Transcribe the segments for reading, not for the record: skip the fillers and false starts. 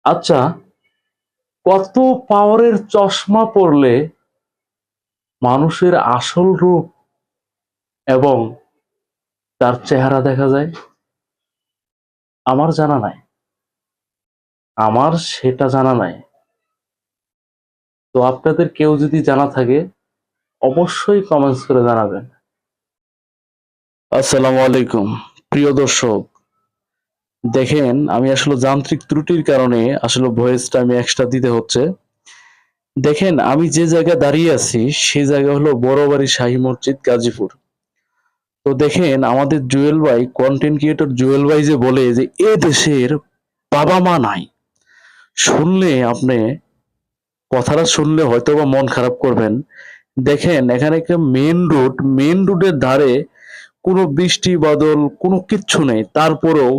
আচ্ছা, কত পাওয়ারের চশমা পরলে মানুষের আসল রূপ এবং তার চেহারা দেখা যায়? আমার জানা নাই। আমার সেটা জানা নাই। তো আপনাদের কেউ যদি জানা থাকে অবশ্যই কমেন্টস করে জানাবেন। আসসালামু আলাইকুম প্রিয় দর্শক। দেখেন, আমি আসলে যান্ত্রিক ত্রুটির কারণে আসলে ভয়েসটা আমি এক্সট্রা দিতে হচ্ছে। দেখেন, আমি যে জায়গায় দাঁড়িয়ে আছি সে জায়গা হলো বড়বাড়ি শাহী মসজিদ, গাজীপুর। তো দেখেন, আমাদের জুয়েল ভাই, কন্টেন্ট ক্রিয়েটর জুয়েল ভাই যে বলে যে এ দেশের বাবা মা নাই, শুনলে আপনি কথাটা শুনলে হয়তো বা মন খারাপ করবেন। দেখেন, এখানে একটা মেন রোডের ধারে কোনো বৃষ্টি বাদল কোনো কিচ্ছু নেই, তারপরেও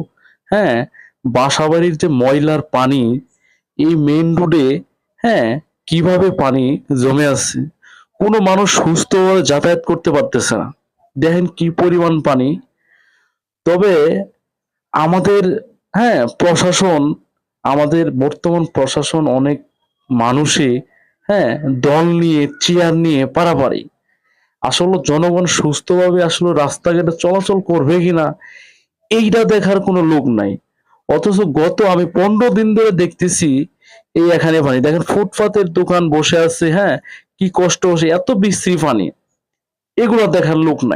হ্যাঁ, বাসাবাড়ির যে ময়লার পানি এই মেন রোডে, হ্যাঁ, কিভাবে পানি জমে আছে, কোনো মানুষ সুস্থভাবে যাতায়াত করতে পারতেছে না। দেখেন কি পরিমাণ পানি। তবে আমাদের, হ্যাঁ, প্রশাসন, আমাদের বর্তমান প্রশাসন অনেক মানুষই, হ্যাঁ, দল নিয়ে চেয়ার নিয়ে পারাপারি। আসলে জনগণ সুস্থভাবে আসলে রাস্তাঘাটে চলাচল করবে কিনা এইটা দেখার কোনো লোক নাই। অথচ গত আমি 15 দিন ধরে দেখতেছি এই এখানে পানি। দেখেন, ফুটপাতের দোকান বসে আছে, হ্যাঁ, কি কষ্ট হচ্ছে, এত বিশ্রী পানি, এগুলো দেখার লোক নাই।